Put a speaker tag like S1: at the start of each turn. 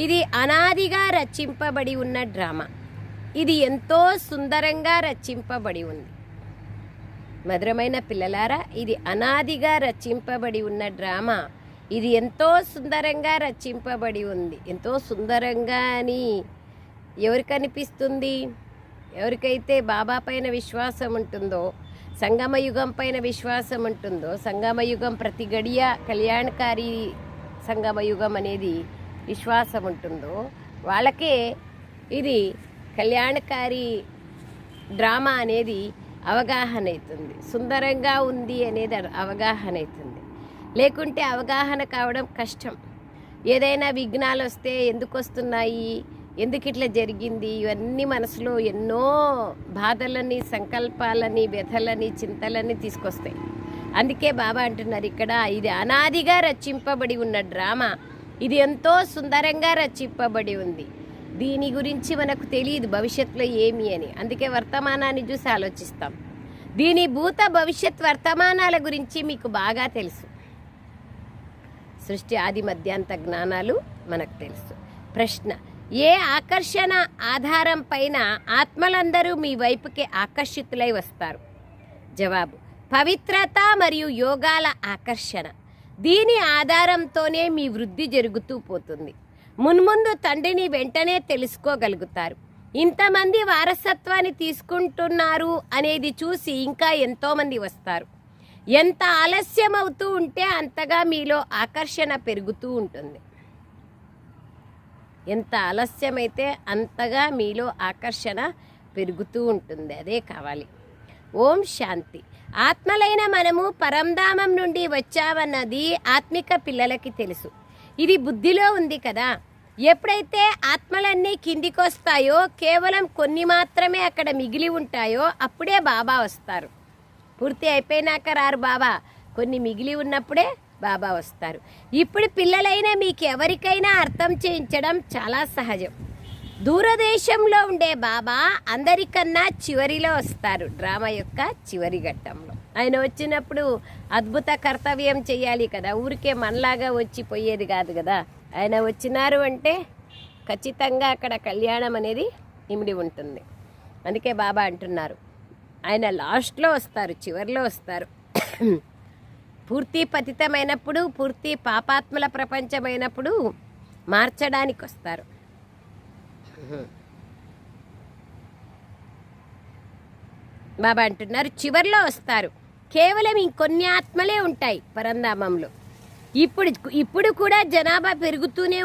S1: ఇది అనాదిగా రచింపబడి ఉన్న డ్రామా. ఇది ఎంతో సుందరంగా రచింపబడి ఉంది. మధురమైన పిల్లలారా, ఇది అనాదిగా రచింపబడి ఉన్న డ్రామా. ఇది ఎంతో సుందరంగా రచింపబడి ఉంది. ఎంతో సుందరంగా అని ఎవరికి అనిపిస్తుంది? ఎవరికైతే బాబా పైన విశ్వాసం ఉంటుందో, సంగమయుగం పైన విశ్వాసం ఉంటుందో, సంగమయుగం ప్రతి గడియ కళ్యాణకారి సంగమయుగం అనేది విశ్వాసం ఉంటుందో వాళ్ళకే ఇది కళ్యాణకారి డ్రామా అనేది అవగాహన అవుతుంది. సుందరంగా ఉంది అనేది అవగాహన అవుతుంది. లేకుంటే అవగాహన కావడం కష్టం. ఏదైనా విఘ్నాలు వస్తే ఎందుకు వస్తున్నాయి, ఎందుకు ఇట్లా జరిగింది, ఇవన్నీ మనసులో ఎన్నో బాధలని, సంకల్పాలని, వ్యధలని, చింతలని తీసుకొస్తాయి. అందుకే బాబా అంటున్నారు ఇక్కడ, ఇది అనాదిగా రచింపబడి ఉన్న డ్రామా. ఇది ఎంతో సుందరంగా రచింపబడి ఉంది. దీని గురించి మనకు తెలియదు భవిష్యత్తులో ఏమి అని. అందుకే వర్తమానాన్ని చూసి ఆలోచిస్తాం. దీని భూత భవిష్యత్ వర్తమానాల గురించి మీకు బాగా తెలుసు. సృష్టి ఆది మధ్యాంత జ్ఞానాలు మనకు తెలుసు. ప్రశ్న: ఏ ఆకర్షణ ఆధారం పైన ఆత్మలందరూ మీ వైపుకి ఆకర్షితులై వస్తారు? జవాబు: పవిత్రత మరియు యోగాల ఆకర్షణ. దీని ఆధారంతోనే మీ వృద్ధి జరుగుతూ పోతుంది. మున్ముందు తండ్రిని వెంటనే తెలుసుకోగలుగుతారు. ఇంతమంది వారసత్వాన్ని తీసుకుంటున్నారు అనేది చూసి ఇంకా ఎంతోమంది వస్తారు. ఎంత ఆలస్యం అవుతూ ఉంటే అంతగా మీలో ఆకర్షణ పెరుగుతూ ఉంటుంది. ఎంత ఆలస్యమైతే అంతగా మీలో ఆకర్షణ పెరుగుతూ ఉంటుంది. అదే కావాలి. ఓం శాంతి. ఆత్మలైన మనము పరంధామం నుండి వచ్చామన్నది ఆత్మిక పిల్లలకి తెలుసు. ఇది బుద్ధిలో ఉంది కదా. ఎప్పుడైతే ఆత్మలన్నీ కిందికొస్తాయో, కేవలం కొన్ని మాత్రమే అక్కడ మిగిలి ఉంటాయో, అప్పుడే బాబా వస్తారు. పూర్తి అయిపోయినాక రారు బాబా. కొన్ని మిగిలి ఉన్నప్పుడే బాబా వస్తారు. ఇప్పుడు పిల్లలైన మీకు ఎవరికైనా అర్థం చేయించడం చాలా సహజం. దూరదేశంలో ఉండే బాబా అందరికన్నా చివరిలో వస్తారు. డ్రామా యొక్క చివరి ఘట్టంలో ఆయన వచ్చినప్పుడు అద్భుత కర్తవ్యం చేయాలి కదా. ఊరికే మనలాగా వచ్చిపోయేది కాదు కదా. ఆయన వచ్చినారు అంటే ఖచ్చితంగా అక్కడ కళ్యాణం అనేది ఇమిడి ఉంటుంది. అందుకే బాబా అంటున్నారు, ఆయన లాస్ట్లో వస్తారు, చివరిలో వస్తారు. పూర్తి పతితమైనప్పుడు, పూర్తి పాపాత్మల ప్రపంచమైనప్పుడు మార్చడానికి వస్తారు. బాబా అంటున్నారు, చివర్లో వస్తారు. కేవలం ఇంకొన్ని ఆత్మలే ఉంటాయి పరంధామంలో. ఇప్పుడు కూడా జనాభా పెరుగుతూనే